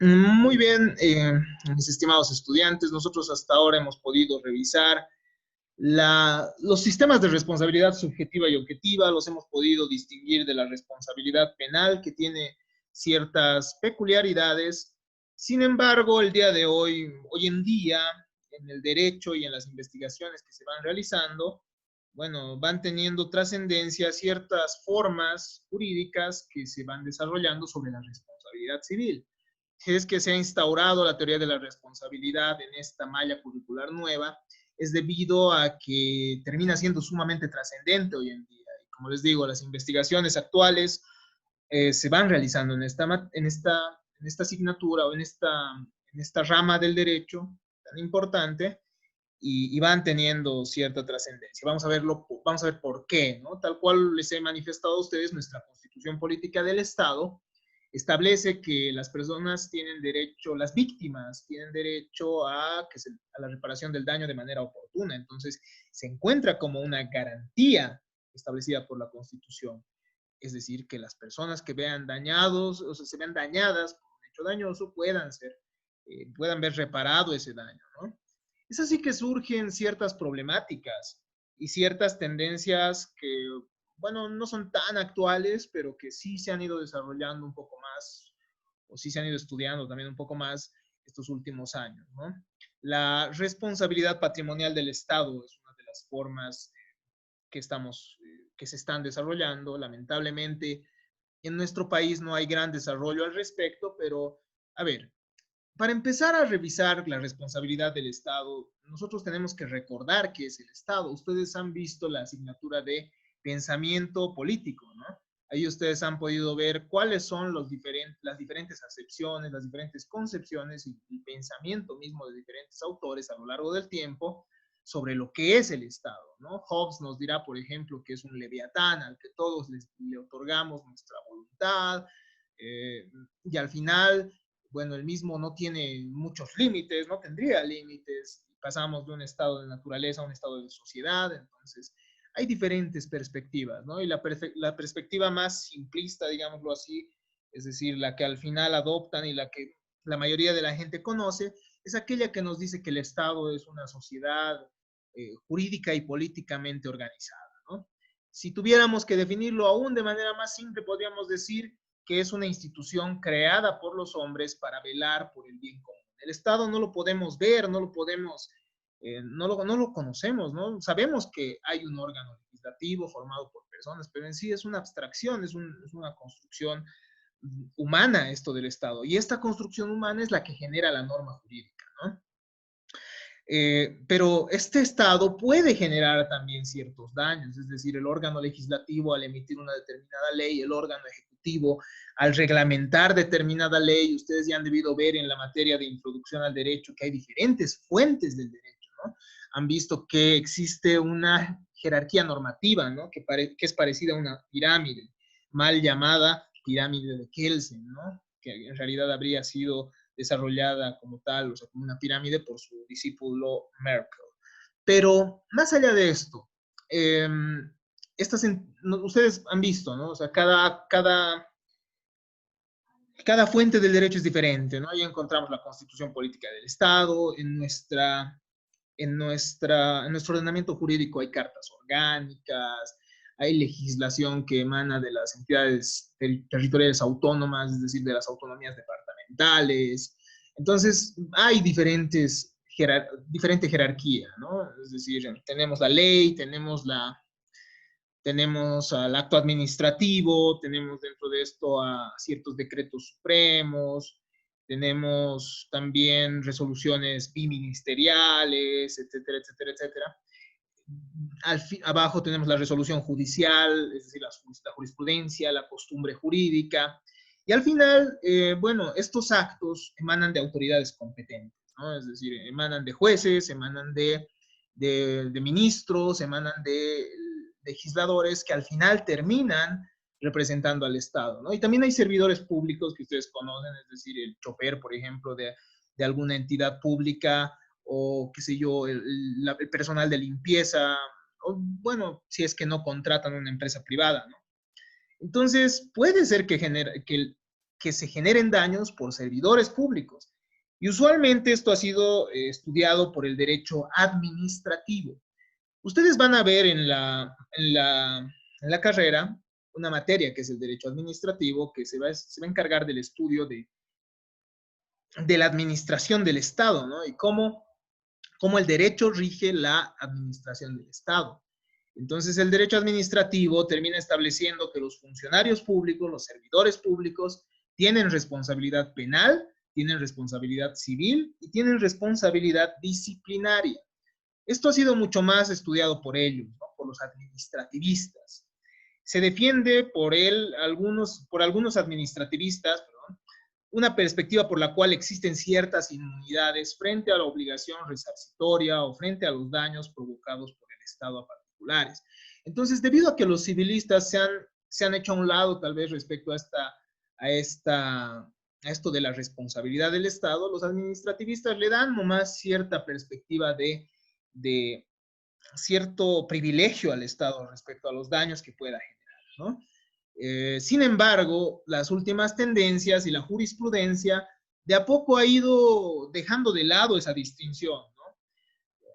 Muy bien, mis estimados estudiantes, nosotros hasta ahora hemos podido revisar los sistemas de responsabilidad subjetiva y objetiva, los hemos podido distinguir de la responsabilidad penal, que tiene ciertas peculiaridades. Sin embargo, el día de hoy en día, en el derecho y en las investigaciones que se van realizando, bueno, van teniendo trascendencia ciertas formas jurídicas que se van desarrollando sobre la responsabilidad civil. Es que se ha instaurado la teoría de la responsabilidad en esta malla curricular nueva, es debido a que termina siendo sumamente trascendente hoy en día. Y como les digo, las investigaciones actuales se van realizando en esta asignatura o en esta rama del derecho tan importante y van teniendo cierta trascendencia. Vamos a ver por qué, ¿no? Tal cual les he manifestado a ustedes, nuestra Constitución Política del Estado establece que las personas tienen derecho, las víctimas tienen derecho a la reparación del daño de manera oportuna. Entonces, se encuentra como una garantía establecida por la Constitución. Es decir, que las personas que vean dañados, o sea, se vean dañadas por un hecho dañoso, puedan ver reparado ese daño, ¿no? Es así que surgen ciertas problemáticas y ciertas tendencias que, bueno, no son tan actuales, pero que sí se han ido desarrollando un poco más, o sí se han ido estudiando también un poco más estos últimos años, ¿no? La responsabilidad patrimonial del Estado es una de las formas que se están desarrollando. Lamentablemente, en nuestro país no hay gran desarrollo al respecto, pero a ver, para empezar a revisar la responsabilidad del Estado, nosotros tenemos que recordar qué es el Estado. Ustedes han visto la asignatura de pensamiento político, ¿no? Ahí ustedes han podido ver cuáles son las diferentes acepciones, las diferentes concepciones y el pensamiento mismo de diferentes autores a lo largo del tiempo sobre lo que es el Estado, ¿no? Hobbes nos dirá, por ejemplo, que es un leviatán al que todos le otorgamos nuestra voluntad, y al final, bueno, el mismo no tiene muchos límites, no tendría límites. Pasamos de un estado de naturaleza a un estado de sociedad, entonces hay diferentes perspectivas, ¿no? Y la perspectiva más simplista, digámoslo así, es decir, la que al final adoptan y la que la mayoría de la gente conoce, es aquella que nos dice que el Estado es una sociedad jurídica y políticamente organizada, ¿no? Si tuviéramos que definirlo aún de manera más simple, podríamos decir que es una institución creada por los hombres para velar por el bien común. El Estado no lo podemos ver, no lo conocemos, ¿no? Sabemos que hay un órgano legislativo formado por personas, pero en sí es una abstracción, es una construcción humana esto del Estado. Y esta construcción humana es la que genera la norma jurídica, ¿no? Pero este Estado puede generar también ciertos daños, es decir, el órgano legislativo al emitir una determinada ley, el órgano ejecutivo al reglamentar determinada ley. Ustedes ya han debido ver en la materia de introducción al derecho que hay diferentes fuentes del derecho, ¿no? Han visto que existe una jerarquía normativa, ¿no? Que es parecida a una pirámide, mal llamada pirámide de Kelsen, ¿no? Que en realidad habría sido desarrollada como tal, o sea, como una pirámide por su discípulo Merkel. Pero más allá de esto, eh, ustedes han visto, ¿no? O sea, cada fuente del derecho es diferente, ¿no? Ahí encontramos la constitución política del Estado, en nuestro ordenamiento jurídico hay cartas orgánicas, hay legislación que emana de las entidades territoriales autónomas, es decir, de las autonomías departamentales. Entonces, hay diferente jerarquía, ¿no? Es decir, tenemos la ley, tenemos al acto administrativo, tenemos dentro de esto a ciertos decretos supremos, tenemos también resoluciones biministeriales, etcétera, etcétera, etcétera. Abajo tenemos la resolución judicial, es decir, la jurisprudencia, la costumbre jurídica. Y al final, bueno, estos actos emanan de autoridades competentes, ¿no? Es decir, emanan de jueces, emanan de ministros, emanan de legisladores que al final terminan representando al Estado, ¿no? Y también hay servidores públicos que ustedes conocen, es decir, el chofer, por ejemplo, de alguna entidad pública, o qué sé yo, el personal de limpieza, o bueno, si es que no contratan una empresa privada, ¿no? Entonces, puede ser que que se generen daños por servidores públicos. Y usualmente esto ha sido estudiado por el derecho administrativo. Ustedes van a ver en la carrera una materia que es el derecho administrativo, que se va a encargar del estudio de la administración del Estado, ¿no? Y cómo el derecho rige la administración del Estado. Entonces, el derecho administrativo termina estableciendo que los funcionarios públicos, los servidores públicos, tienen responsabilidad penal, tienen responsabilidad civil y tienen responsabilidad disciplinaria. Esto ha sido mucho más estudiado por ellos, ¿no? Por los administrativistas. Se defiende por algunos administrativistas, una perspectiva por la cual existen ciertas inmunidades frente a la obligación resarcitoria o frente a los daños provocados por el Estado a particulares. Entonces, debido a que los civilistas se han hecho a un lado tal vez respecto a esto de la responsabilidad del Estado, los administrativistas le dan nomás cierta perspectiva de cierto privilegio al Estado respecto a los daños que pueda generar, ¿no? Sin embargo, las últimas tendencias y la jurisprudencia de a poco ha ido dejando de lado esa distinción, ¿no?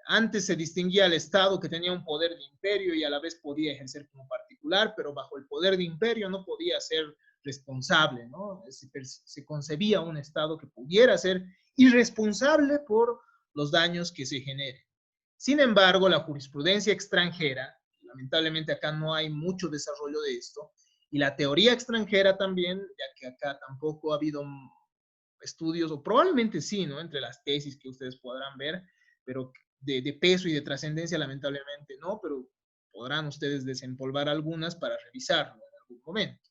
Antes se distinguía al Estado que tenía un poder de imperio y a la vez podía ejercer como particular, pero bajo el poder de imperio no podía ser responsable, ¿no? Se concebía un Estado que pudiera ser irresponsable por los daños que se generen. Sin embargo, la jurisprudencia extranjera, lamentablemente acá no hay mucho desarrollo de esto, y la teoría extranjera también, ya que acá tampoco ha habido estudios, o probablemente sí, ¿no? Entre las tesis que ustedes podrán ver, pero de peso y de trascendencia lamentablemente no, pero podrán ustedes desempolvar algunas para revisarlo en algún momento.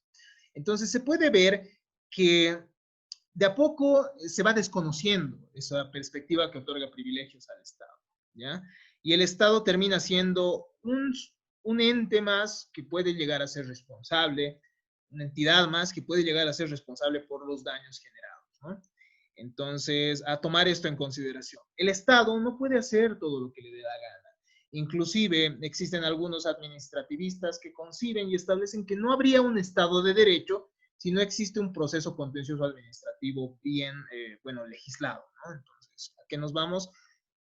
Entonces se puede ver que de a poco se va desconociendo esa perspectiva que otorga privilegios al Estado, ¿ya? Y el Estado termina siendo un ente más que puede llegar a ser responsable, una entidad más que puede llegar a ser responsable por los daños generados, ¿no? Entonces, a tomar esto en consideración. El Estado no puede hacer todo lo que le dé la gana. Inclusive, existen algunos administrativistas que conciben y establecen que no habría un Estado de derecho si no existe un proceso contencioso administrativo bien, legislado, ¿no? Entonces, ¿a qué nos vamos?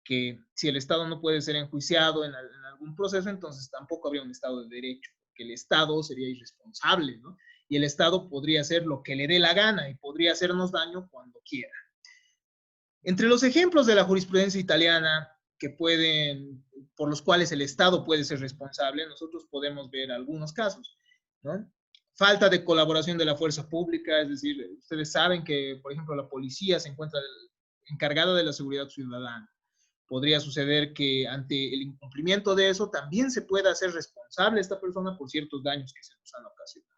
Que si el Estado no puede ser enjuiciado en algún proceso, entonces tampoco habría un Estado de derecho, porque el Estado sería irresponsable, ¿no? Y el Estado podría hacer lo que le dé la gana y podría hacernos daño cuando quiera. Entre los ejemplos de la jurisprudencia italiana por los cuales el Estado puede ser responsable, nosotros podemos ver algunos casos, ¿no? Falta de colaboración de la fuerza pública, es decir, ustedes saben que, por ejemplo, la policía se encuentra encargada de la seguridad ciudadana. Podría suceder que ante el incumplimiento de eso también se pueda hacer responsable esta persona por ciertos daños que se nos han ocasionado.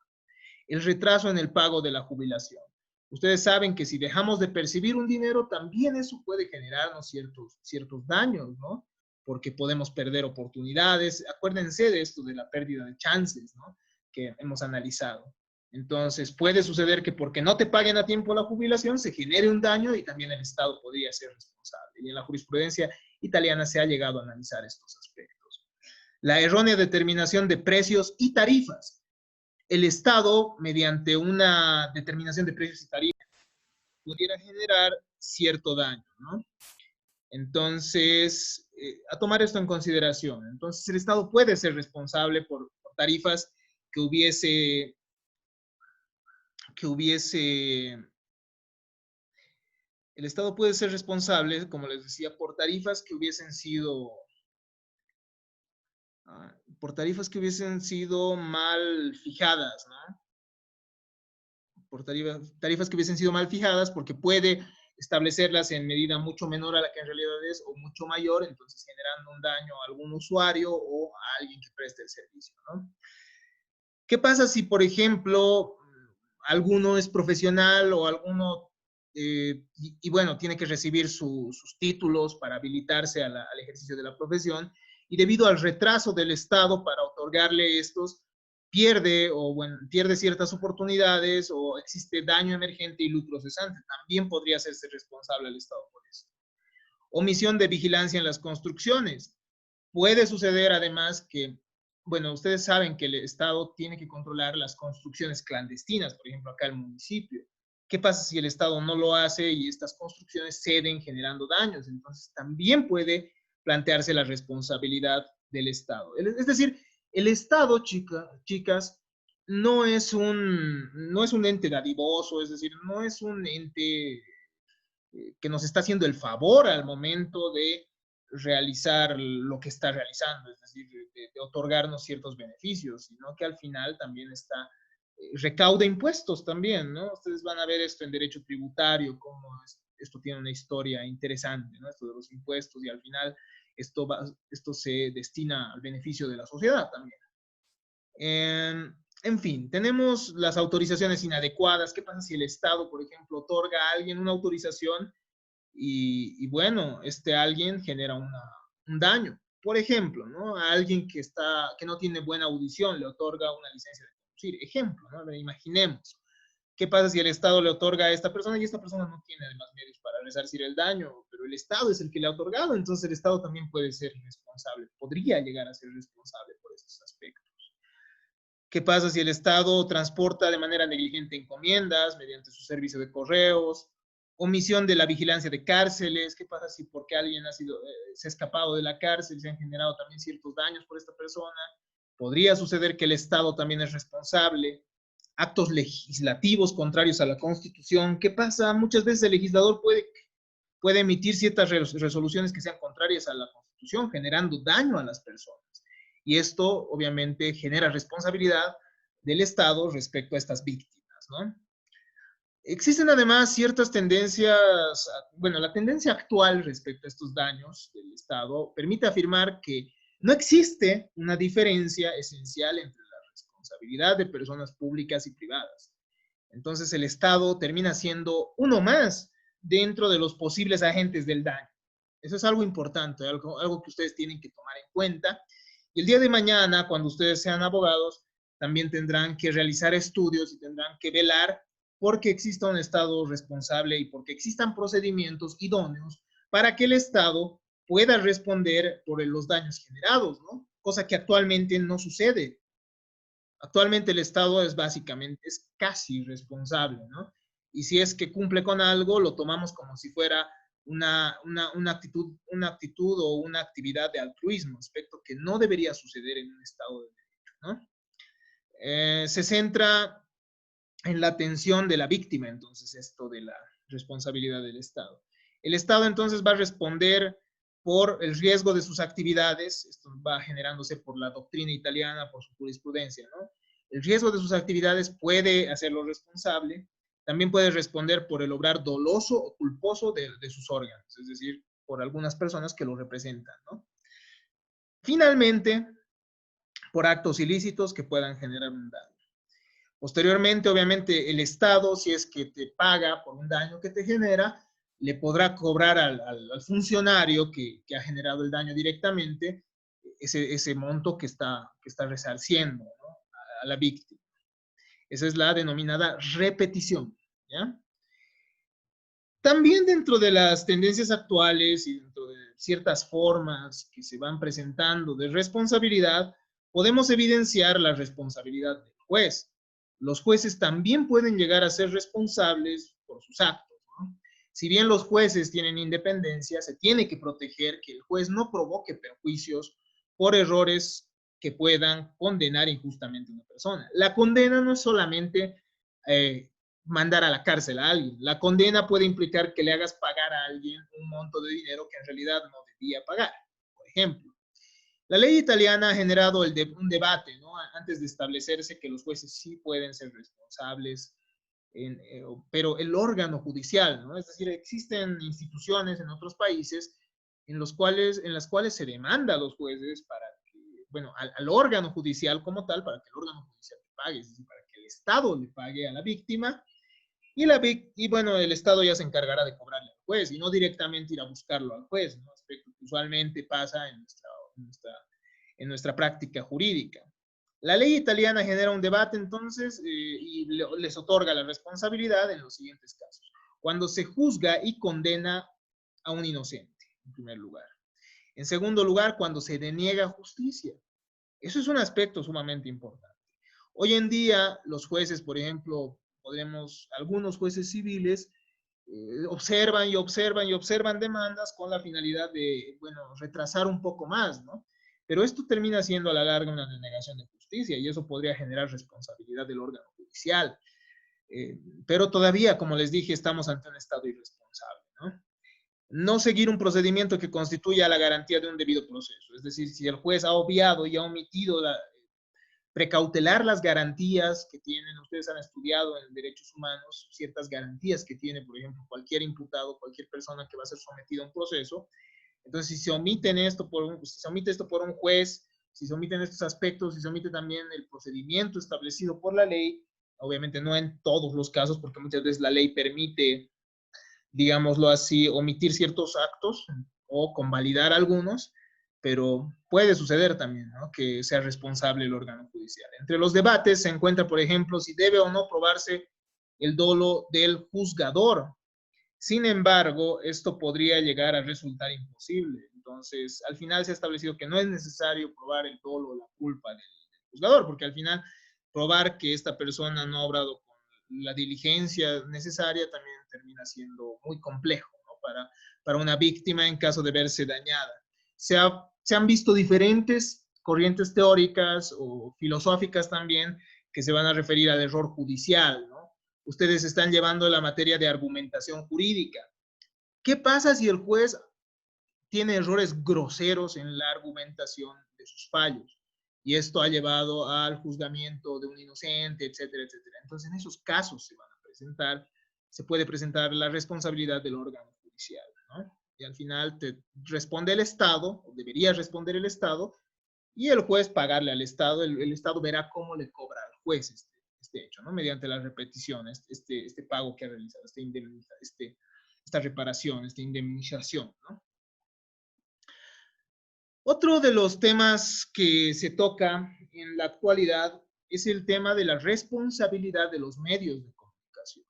El retraso en el pago de la jubilación. Ustedes saben que si dejamos de percibir un dinero, también eso puede generarnos ciertos daños, ¿no? Porque podemos perder oportunidades. Acuérdense de esto, de la pérdida de chances, ¿no? Que hemos analizado. Entonces, puede suceder que porque no te paguen a tiempo la jubilación, se genere un daño y también el Estado podría ser responsable. Y en la jurisprudencia italiana se ha llegado a analizar estos aspectos. La errónea determinación de precios y tarifas. El Estado, mediante una determinación de precios y tarifas, pudiera generar cierto daño, ¿no? Entonces, a tomar esto en consideración. Entonces, el Estado puede ser responsable por tarifas que hubiese el Estado puede ser responsable, como les decía, por tarifas que hubiesen sido mal fijadas, ¿no? Por tarifas que hubiesen sido mal fijadas, porque puede establecerlas en medida mucho menor a la que en realidad es, o mucho mayor, entonces generando un daño a algún usuario o a alguien que preste el servicio, ¿no? ¿Qué pasa si, por ejemplo, alguno es profesional o alguno, bueno, tiene que recibir sus títulos para habilitarse al ejercicio de la profesión, y debido al retraso del Estado para otorgarle estos, pierde ciertas oportunidades o existe daño emergente y lucro cesante? También podría hacerse responsable el Estado por esto. Omisión de vigilancia en las construcciones. Puede suceder además que, bueno, ustedes saben que el Estado tiene que controlar las construcciones clandestinas, por ejemplo, acá el municipio. ¿Qué pasa si el Estado no lo hace y estas construcciones ceden generando daños? Entonces también puede plantearse la responsabilidad del Estado. Es decir, el Estado, chicas, no es un ente dadivoso, es decir, no es un ente que nos está haciendo el favor al momento de realizar lo que está realizando, es decir, de otorgarnos ciertos beneficios, sino que al final también está, recauda impuestos también, ¿no? Ustedes van a ver esto en derecho tributario, cómo esto tiene una historia interesante, ¿no? Esto de los impuestos y al final esto se destina al beneficio de la sociedad también. En fin, tenemos las autorizaciones inadecuadas. ¿Qué pasa si el Estado, por ejemplo, otorga a alguien una autorización y bueno, este alguien genera un daño? Por ejemplo, ¿no? A alguien que no tiene buena audición le otorga una licencia de conducir. Ejemplo, ¿no? Imaginemos. ¿Qué pasa si el Estado le otorga a esta persona y esta persona no tiene además medios para resarcir el daño? Pero el Estado es el que le ha otorgado, entonces el Estado también puede ser responsable, podría llegar a ser responsable por estos aspectos. ¿Qué pasa si el Estado transporta de manera negligente encomiendas mediante su servicio de correos? Omisión de la vigilancia de cárceles. ¿Qué pasa si porque alguien se ha escapado de la cárcel se han generado también ciertos daños por esta persona? Podría suceder que el Estado también es responsable. Actos legislativos contrarios a la Constitución. ¿Qué pasa? Muchas veces el legislador puede emitir ciertas resoluciones que sean contrarias a la Constitución, generando daño a las personas. Y esto obviamente genera responsabilidad del Estado respecto a estas víctimas, ¿no? Existen además ciertas tendencias, bueno, la tendencia actual respecto a estos daños del Estado permite afirmar que no existe una diferencia esencial entre la responsabilidad de personas públicas y privadas. Entonces el Estado termina siendo uno más dentro de los posibles agentes del daño. Eso es algo importante, algo que ustedes tienen que tomar en cuenta. Y el día de mañana, cuando ustedes sean abogados, también tendrán que realizar estudios y tendrán que velar porque exista un Estado responsable y porque existan procedimientos idóneos para que el Estado pueda responder por los daños generados, ¿no? Cosa que actualmente no sucede. Actualmente el Estado es básicamente, es casi responsable, ¿no? Y si es que cumple con algo, lo tomamos como si fuera una actitud o una actividad de altruismo, aspecto que no debería suceder en un Estado de Derecho, ¿no? Se centra en la atención de la víctima, entonces, esto de la responsabilidad del Estado. El Estado entonces va a responder por el riesgo de sus actividades, esto va generándose por la doctrina italiana, por su jurisprudencia, ¿no? El riesgo de sus actividades puede hacerlo responsable, también puede responder por el obrar doloso o culposo de sus órganos, es decir, por algunas personas que lo representan, ¿no? Finalmente, por actos ilícitos que puedan generar un daño. Posteriormente, obviamente, el Estado, si es que te paga por un daño que te genera, le podrá cobrar al funcionario que ha generado el daño directamente ese monto que está resarciendo, ¿no? A la víctima. Esa es la denominada repetición, ¿ya? También dentro de las tendencias actuales y dentro de ciertas formas que se van presentando de responsabilidad, podemos evidenciar la responsabilidad del juez. Los jueces también pueden llegar a ser responsables por sus actos, ¿no? Si bien los jueces tienen independencia, se tiene que proteger que el juez no provoque perjuicios por errores que puedan condenar injustamente a una persona. La condena no es solamente mandar a la cárcel a alguien. La condena puede implicar que le hagas pagar a alguien un monto de dinero que en realidad no debía pagar, por ejemplo. La ley italiana ha generado un debate, ¿no? Antes de establecerse que los jueces sí pueden ser responsables, pero el órgano judicial, ¿no? Es decir, existen instituciones en otros países en las cuales se demanda a los jueces para que, bueno, al órgano judicial como tal, para que el órgano judicial te pague, es decir, para que el Estado le pague a la víctima y bueno, el Estado ya se encargará de cobrarle al juez y no directamente ir a buscarlo al juez, ¿no? Aspecto que usualmente pasa en nuestra práctica jurídica. La ley italiana genera un debate entonces y les otorga la responsabilidad en los siguientes casos. Cuando se juzga y condena a un inocente, en primer lugar. En segundo lugar, cuando se deniega justicia. Eso es un aspecto sumamente importante. Hoy en día, los jueces, por ejemplo, algunos jueces civiles observan y observan y observan demandas con la finalidad de, bueno, retrasar un poco más, ¿no? Pero esto termina siendo a la larga una denegación de justicia y eso podría generar responsabilidad del órgano judicial. Pero todavía, como les dije, estamos ante un Estado irresponsable, ¿no? No seguir un procedimiento que constituya la garantía de un debido proceso. Es decir, si el juez ha obviado y ha omitido precautelar las garantías que tienen, ustedes han estudiado en derechos humanos, ciertas garantías que tiene, por ejemplo, cualquier imputado, cualquier persona que va a ser sometida a un proceso. Entonces, si se omiten esto si se omite esto por un juez, si se omiten estos aspectos, si se omite también el procedimiento establecido por la ley, obviamente no en todos los casos, porque muchas veces la ley permite, digámoslo así, omitir ciertos actos o convalidar algunos, pero puede suceder también, ¿no?, que sea responsable el órgano judicial. Entre los debates se encuentra, por ejemplo, si debe o no probarse el dolo del juzgador. Sin embargo, esto podría llegar a resultar imposible. Entonces, al final se ha establecido que no es necesario probar el dolo o la culpa del juzgador, porque al final probar que esta persona no ha obrado con la diligencia necesaria también termina siendo muy complejo, ¿no?, para una víctima en caso de verse dañada. Se han visto diferentes corrientes teóricas o filosóficas también que se van a referir al error judicial, ¿no? Ustedes están llevando la materia de argumentación jurídica. ¿Qué pasa si el juez tiene errores groseros en la argumentación de sus fallos? Y esto ha llevado al juzgamiento de un inocente, etcétera, etcétera. Entonces, en esos casos se puede presentar la responsabilidad del órgano judicial, ¿no? Y al final te responde el Estado, o debería responder el Estado, y el juez pagarle al Estado. El Estado verá cómo le cobra al juez este hecho, ¿no?, mediante las repeticiones, este pago que ha realizado, esta reparación, esta indemnización, ¿no? Otro de los temas que se toca en la actualidad es el tema de la responsabilidad de los medios de comunicación.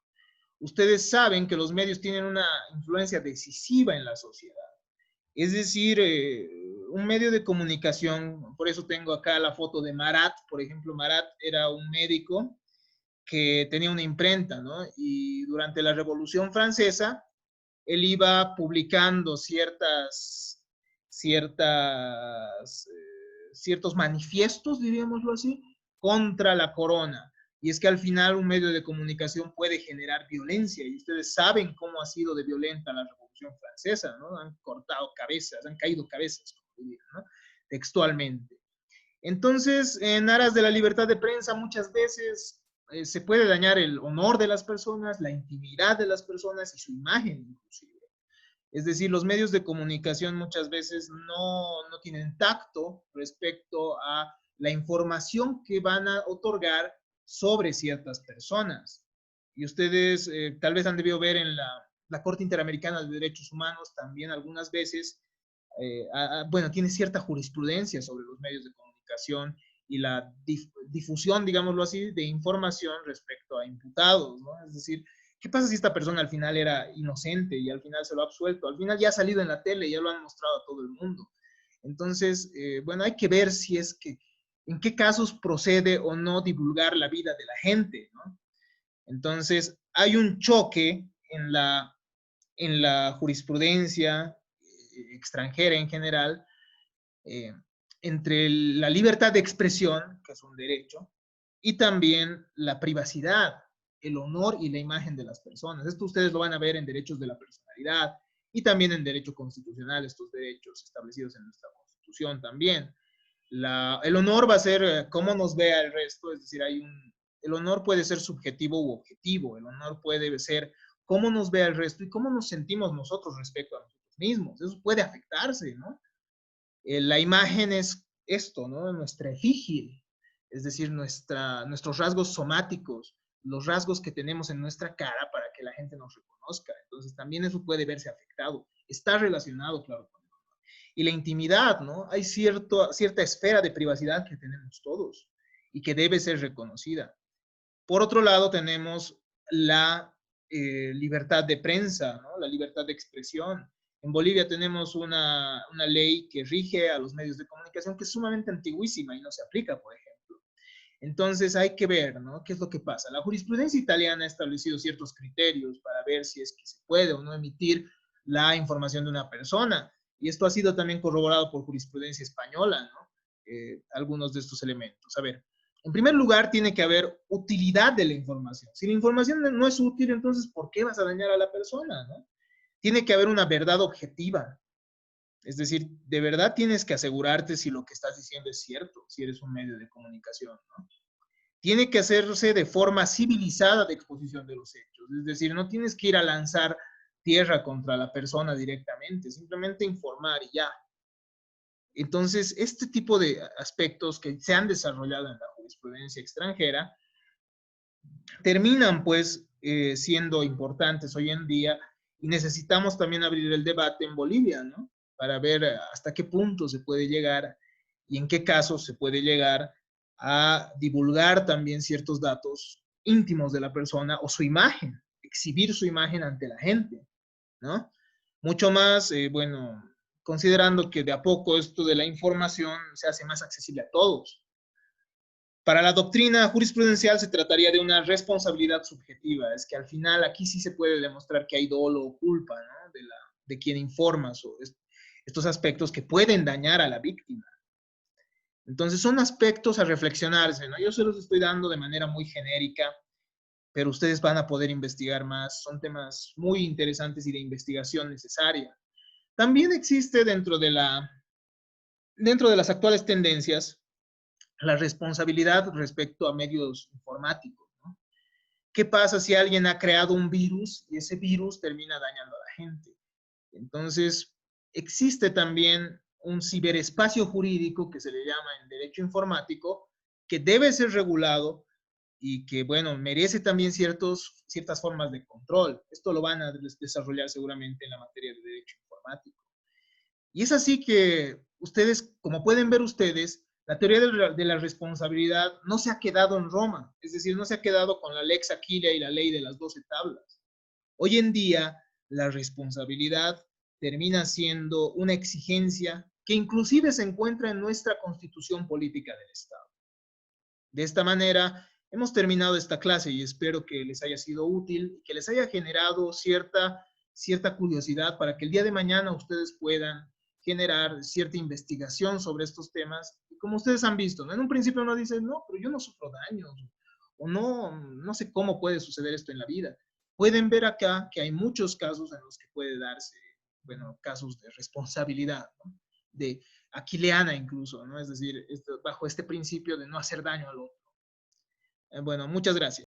Ustedes saben que los medios tienen una influencia decisiva en la sociedad. Es decir, un medio de comunicación, por eso tengo acá la foto de Marat, por ejemplo. Marat era un médico que tenía una imprenta, ¿no? Y durante la Revolución Francesa, él iba publicando ciertos manifiestos, diríamoslo así, contra la corona. Y es que al final un medio de comunicación puede generar violencia, y ustedes saben cómo ha sido de violenta la Revolución Francesa, ¿no? Han cortado cabezas, han caído cabezas, como dirían, ¿no?, textualmente. Entonces, en aras de la libertad de prensa, muchas veces se puede dañar el honor de las personas, la intimidad de las personas y su imagen, inclusive. Es decir, los medios de comunicación muchas veces no tienen tacto respecto a la información que van a otorgar sobre ciertas personas. Y ustedes tal vez han debido ver en la Corte Interamericana de Derechos Humanos también algunas veces, bueno, tiene cierta jurisprudencia sobre los medios de comunicación y la difusión, digámoslo así, de información respecto a imputados, ¿no? Es decir, ¿qué pasa si esta persona al final era inocente y al final se lo ha absuelto? Al final ya ha salido en la tele, ya lo han mostrado a todo el mundo. Entonces, bueno, hay que ver si es que, en qué casos procede o no divulgar la vida de la gente, ¿no? Entonces, hay un choque en la jurisprudencia extranjera en general, eh, entre la libertad de expresión, que es un derecho, y también la privacidad, el honor y la imagen de las personas. Esto ustedes lo van a ver en derechos de la personalidad y también en derecho constitucional, estos derechos establecidos en nuestra Constitución también. El honor va a ser cómo nos vea el resto, es decir, el honor puede ser subjetivo u objetivo. El honor puede ser cómo nos vea el resto y cómo nos sentimos nosotros respecto a nosotros mismos. Eso puede afectarse, ¿no? La imagen es esto, ¿no?, nuestra efigie, es decir, nuestros rasgos somáticos, los rasgos que tenemos en nuestra cara para que la gente nos reconozca. Entonces, también eso puede verse afectado. Está relacionado, claro, con el honor. Y la intimidad, ¿no? Hay cierta esfera de privacidad que tenemos todos y que debe ser reconocida. Por otro lado, tenemos la libertad de prensa, ¿no?, la libertad de expresión. En Bolivia tenemos una ley que rige a los medios de comunicación que es sumamente antiguísima y no se aplica, por ejemplo. Entonces hay que ver, ¿no? ¿Qué es lo que pasa? La jurisprudencia italiana ha establecido ciertos criterios para ver si es que se puede o no emitir la información de una persona. Y esto ha sido también corroborado por jurisprudencia española, ¿no? Algunos de estos elementos. A ver, en primer lugar, tiene que haber utilidad de la información. Si la información no es útil, entonces, ¿por qué vas a dañar a la persona, no? Tiene que haber una verdad objetiva. Es decir, de verdad tienes que asegurarte si lo que estás diciendo es cierto, si eres un medio de comunicación, ¿no? Tiene que hacerse de forma civilizada de exposición de los hechos. Es decir, no tienes que ir a lanzar tierra contra la persona directamente, simplemente informar y ya. Entonces, este tipo de aspectos que se han desarrollado en la jurisprudencia extranjera terminan pues siendo importantes hoy en día y necesitamos también abrir el debate en Bolivia, ¿no? Para ver hasta qué punto se puede llegar y en qué casos se puede llegar a divulgar también ciertos datos íntimos de la persona o su imagen, exhibir su imagen ante la gente, ¿no? Mucho más, bueno, considerando que de a poco esto de la información se hace más accesible a todos. Para la doctrina jurisprudencial se trataría de una responsabilidad subjetiva, es que al final aquí sí se puede demostrar que hay dolo o culpa, ¿no? De quien informa sobre estos aspectos que pueden dañar a la víctima. Entonces son aspectos a reflexionarse, ¿no? Yo se los estoy dando de manera muy genérica, pero ustedes van a poder investigar más, son temas muy interesantes y de investigación necesaria. También existe dentro de las actuales tendencias la responsabilidad respecto a medios informáticos, ¿no? ¿Qué pasa si alguien ha creado un virus y ese virus termina dañando a la gente? Entonces, existe también un ciberespacio jurídico que se le llama en derecho informático, que debe ser regulado y que, bueno, merece también ciertas formas de control. Esto lo van a desarrollar seguramente en la materia de derecho informático. Y es así que ustedes, como pueden ver ustedes, la teoría de la responsabilidad no se ha quedado en Roma, es decir, no se ha quedado con la lex Aquilia y la ley de las 12 tablas. Hoy en día, la responsabilidad termina siendo una exigencia que inclusive se encuentra en nuestra constitución política del Estado. De esta manera, hemos terminado esta clase y espero que les haya sido útil y que les haya generado cierta curiosidad para que el día de mañana ustedes puedan generar cierta investigación sobre estos temas. Y como ustedes han visto, ¿no? En un principio uno dice, no, pero yo no sufro daños, o no sé cómo puede suceder esto en la vida. Pueden ver acá que hay muchos casos en los que puede darse, bueno, casos de responsabilidad, ¿no? De aquileana incluso, ¿no? Es decir, bajo este principio de no hacer daño al otro. Bueno, muchas gracias.